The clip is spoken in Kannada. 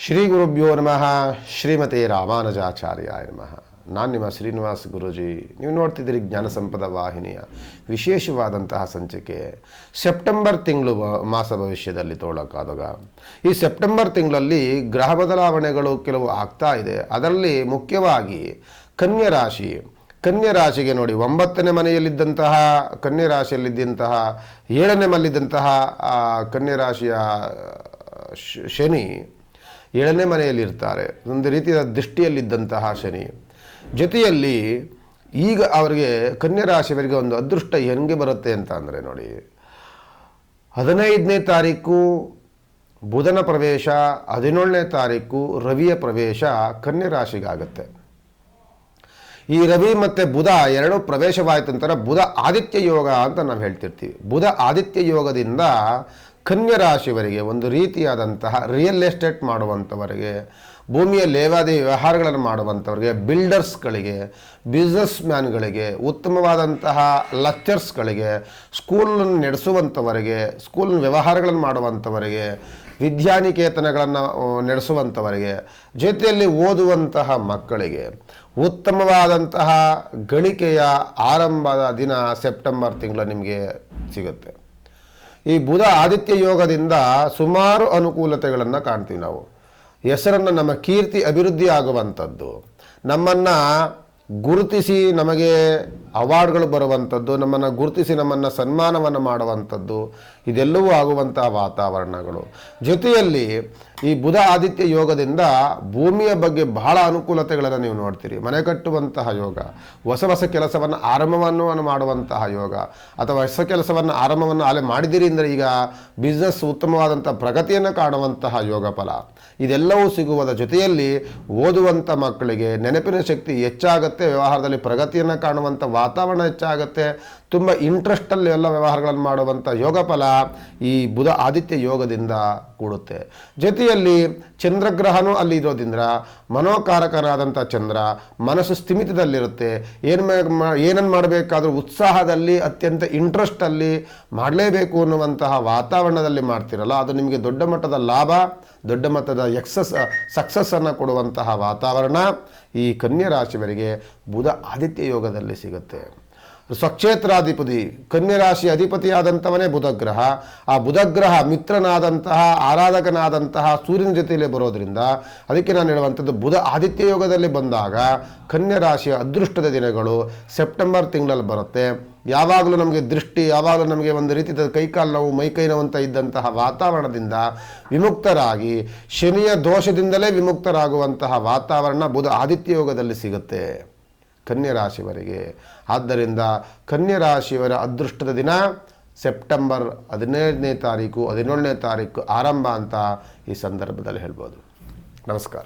ಶ್ರೀ ಗುರುಭ್ಯೋ ನಮಃ. ಶ್ರೀಮತಿ ರಾಮಾನುಜಾಚಾರ್ಯಾಯ ನಮಃ. ನಾನು ನಿಮ್ಮ ಶ್ರೀನಿವಾಸ್ ಗುರೂಜಿ. ನೀವು ನೋಡ್ತಿದ್ದೀರಿ ಜ್ಞಾನ ಸಂಪದ ವಾಹಿನಿಯ ವಿಶೇಷವಾದಂತಹ ಸಂಚಿಕೆ ಸೆಪ್ಟೆಂಬರ್ ತಿಂಗಳು ಮಾಸ ಭವಿಷ್ಯದಲ್ಲಿ ತೋಳಕ್ಕಾದಾಗ ಈ ಸೆಪ್ಟೆಂಬರ್ ತಿಂಗಳಲ್ಲಿ ಗ್ರಹ ಬದಲಾವಣೆಗಳು ಕೆಲವು ಆಗ್ತಾ ಇದೆ. ಅದರಲ್ಲಿ ಮುಖ್ಯವಾಗಿ ಕನ್ಯಾ ರಾಶಿಗೆ ನೋಡಿ, 9ನೇ ಮನೆಯಲ್ಲಿದ್ದಂತಹ ಕನ್ಯಾ ರಾಶಿಯಲ್ಲಿದ್ದಂತಹ 7ನೇ ಮನೆಯಲ್ಲಿದ್ದಂತಹ ಕನ್ಯಾ ರಾಶಿಯ ಶನಿ 7ನೇ ಮನೆಯಲ್ಲಿರ್ತಾರೆ. ಒಂದು ರೀತಿಯ ದೃಷ್ಟಿಯಲ್ಲಿದ್ದಂತಹ ಶನಿ ಜೊತೆಯಲ್ಲಿ ಈಗ ಅವರಿಗೆ ಕನ್ಯಾ ರಾಶಿಯವರಿಗೆ ಒಂದು ಅದೃಷ್ಟ ಹೆಂಗೆ ಬರುತ್ತೆ ಅಂತ ಅಂದರೆ ನೋಡಿ, 15ನೇ ತಾರೀಕು ಬುಧನ ಪ್ರವೇಶ, 17ನೇ ತಾರೀಕು ರವಿಯ ಪ್ರವೇಶ ಕನ್ಯಾ ರಾಶಿಗಾಗುತ್ತೆ. ಈ ರವಿ ಮತ್ತು ಬುಧ ಎರಡು ಪ್ರವೇಶವಾಯಿತು ಅಂತಾರೆ ಬುಧ ಆದಿತ್ಯ ಯೋಗ ಅಂತ ನಾವು ಹೇಳ್ತಿರ್ತೀವಿ. ಬುಧ ಆದಿತ್ಯ ಯೋಗದಿಂದ ಕನ್ಯಾ ರಾಶಿಯವರಿಗೆ ಒಂದು ರೀತಿಯಾದಂತಹ ರಿಯಲ್ ಎಸ್ಟೇಟ್ ಮಾಡುವಂಥವರಿಗೆ, ಭೂಮಿಯ ಲೇವಾದೇವಿ ವ್ಯವಹಾರಗಳನ್ನು ಮಾಡುವಂಥವ್ರಿಗೆ, ಬಿಲ್ಡರ್ಸ್ಗಳಿಗೆ, ಬಿಸ್ನೆಸ್ ಮ್ಯಾನ್ಗಳಿಗೆ, ಉತ್ತಮವಾದಂತಹ ಲೆಕ್ಚರ್ಸ್ಗಳಿಗೆ, ಸ್ಕೂಲನ್ನು ನಡೆಸುವಂಥವರಿಗೆ, ಸ್ಕೂಲ್ ವ್ಯವಹಾರಗಳನ್ನು ಮಾಡುವಂಥವರಿಗೆ, ವಿದ್ಯಾನಿಕೇತನಗಳನ್ನು ನಡೆಸುವಂಥವರಿಗೆ, ಜೊತೆಯಲ್ಲಿ ಓದುವಂತಹ ಮಕ್ಕಳಿಗೆ ಉತ್ತಮವಾದಂತಹ ಗಳಿಕೆಯ ಆರಂಭದ ದಿನ ಸೆಪ್ಟೆಂಬರ್ ತಿಂಗಳು ನಿಮಗೆ ಸಿಗುತ್ತೆ. ಈ ಬುಧ ಆದಿತ್ಯ ಯೋಗದಿಂದ ಸುಮಾರು ಅನುಕೂಲತೆಗಳನ್ನು ಕಾಣ್ತೀವಿ ನಾವು. ಹೆಸರನ್ನು, ನಮ್ಮ ಕೀರ್ತಿ ಅಭಿವೃದ್ಧಿ ಆಗುವಂಥದ್ದು, ನಮ್ಮನ್ನು ಗುರುತಿಸಿ ನಮಗೆ ಅವಾರ್ಡ್ಗಳು ಬರುವಂಥದ್ದು, ನಮ್ಮನ್ನು ಗುರುತಿಸಿ ನಮ್ಮನ್ನು ಸನ್ಮಾನವನ್ನು ಮಾಡುವಂಥದ್ದು, ಇದೆಲ್ಲವೂ ಆಗುವಂತಹ ವಾತಾವರಣಗಳು. ಜೊತೆಯಲ್ಲಿ ಈ ಬುಧ ಆದಿತ್ಯ ಯೋಗದಿಂದ ಭೂಮಿಯ ಬಗ್ಗೆ ಬಹಳ ಅನುಕೂಲತೆಗಳನ್ನು ನೀವು ನೋಡ್ತೀರಿ. ಮನೆ ಕಟ್ಟುವಂತಹ ಯೋಗ, ಹೊಸ ಕೆಲಸವನ್ನು ಆರಂಭವನ್ನು ಮಾಡುವಂತಹ ಯೋಗ, ಅಥವಾ ಹೊಸ ಕೆಲಸವನ್ನು ಆರಂಭವನ್ನು ಅಲ್ಲೇ ಮಾಡಿದಿರಿ ಅಂದರೆ ಈಗ ಬಿಸ್ನೆಸ್ ಉತ್ತಮವಾದಂಥ ಪ್ರಗತಿಯನ್ನು ಕಾಣುವಂತಹ ಯೋಗ ಫಲ ಇದೆಲ್ಲವೂ ಸಿಗುವುದರ ಜೊತೆಯಲ್ಲಿ ಓದುವಂಥ ಮಕ್ಕಳಿಗೆ ನೆನಪಿನ ಶಕ್ತಿ ಹೆಚ್ಚಾಗುತ್ತೆ, ವ್ಯವಹಾರದಲ್ಲಿ ಪ್ರಗತಿಯನ್ನು ಕಾಣುವಂಥ ವಾತಾವರಣ ಹೆಚ್ಚಾಗುತ್ತೆ, ತುಂಬ ಇಂಟ್ರೆಸ್ಟಲ್ಲಿ ಎಲ್ಲ ವ್ಯವಹಾರಗಳನ್ನು ಮಾಡುವಂಥ ಯೋಗ ಫಲ ಈ ಬುಧ ಆದಿತ್ಯ ಯೋಗದಿಂದ ಕೂಡುತ್ತೆ. ಜೊತೆಯಲ್ಲಿ ಚಂದ್ರಗ್ರಹನೂ ಅಲ್ಲಿ ಇರೋದ್ರಿಂದ ಮನೋಕಾರಕನಾದಂಥ ಚಂದ್ರ ಮನಸ್ಸು ಸ್ಥಿಮಿತದಲ್ಲಿರುತ್ತೆ. ಏನನ್ನು ಮಾಡಬೇಕಾದ್ರೂ ಉತ್ಸಾಹದಲ್ಲಿ, ಅತ್ಯಂತ ಇಂಟ್ರೆಸ್ಟಲ್ಲಿ ಮಾಡಲೇಬೇಕು ಅನ್ನುವಂತಹ ವಾತಾವರಣದಲ್ಲಿ ಮಾಡ್ತಿರಲ್ಲ, ಅದು ನಿಮಗೆ ದೊಡ್ಡ ಮಟ್ಟದ ಲಾಭ, ದೊಡ್ಡ ಮಟ್ಟದ ಸಕ್ಸಸ್ಸನ್ನು ಕೊಡುವಂತಹ ವಾತಾವರಣ ಈ ಕನ್ಯಾ ರಾಶಿಯವರಿಗೆ ಬುಧ ಆದಿತ್ಯ ಯೋಗದಲ್ಲಿ ಸಿಗುತ್ತೆ. ಸ್ವಕ್ಷೇತ್ರಾಧಿಪತಿ ಕನ್ಯಾ ರಾಶಿ ಅಧಿಪತಿಯಾದಂಥವನೇ ಬುಧಗ್ರಹ. ಆ ಬುಧಗ್ರಹ ಮಿತ್ರನಾದಂತಹ, ಆರಾಧಕನಾದಂತಹ ಸೂರ್ಯನ ಜೊತೆಯಲ್ಲೇ ಬರೋದ್ರಿಂದ ಅದಕ್ಕೆ ನಾನು ಹೇಳುವಂಥದ್ದು, ಬುಧ ಆದಿತ್ಯ ಯೋಗದಲ್ಲಿ ಬಂದಾಗ ಕನ್ಯಾ ರಾಶಿಯ ಅದೃಷ್ಟದ ದಿನಗಳು ಸೆಪ್ಟೆಂಬರ್ ತಿಂಗಳಲ್ಲಿ ಬರುತ್ತೆ. ಯಾವಾಗಲೂ ನಮಗೆ ದೃಷ್ಟಿ, ಯಾವಾಗಲೂ ನಮಗೆ ಒಂದು ರೀತಿಯ ಕೈಕಾಲು ನೋವು, ಮೈಕೈ ನೋವು ಅಂತ ಇದ್ದಂತಹ ವಾತಾವರಣದಿಂದ ವಿಮುಕ್ತರಾಗಿ ಶನಿಯ ದೋಷದಿಂದಲೇ ವಿಮುಕ್ತರಾಗುವಂತಹ ವಾತಾವರಣ ಬುಧ ಆದಿತ್ಯ ಯೋಗದಲ್ಲಿ ಸಿಗುತ್ತೆ ಕನ್ಯಾ ರಾಶಿಯವರಿಗೆ. ಆದ್ದರಿಂದ ಕನ್ಯಾ ರಾಶಿಯವರ ಅದೃಷ್ಟದ ದಿನ ಸೆಪ್ಟೆಂಬರ್ 15ನೇ ತಾರೀಕು 17ನೇ ತಾರೀಕು ಆರಂಭ ಅಂತ ಈ ಸಂದರ್ಭದಲ್ಲಿ ಹೇಳ್ಬೋದು. ನಮಸ್ಕಾರ.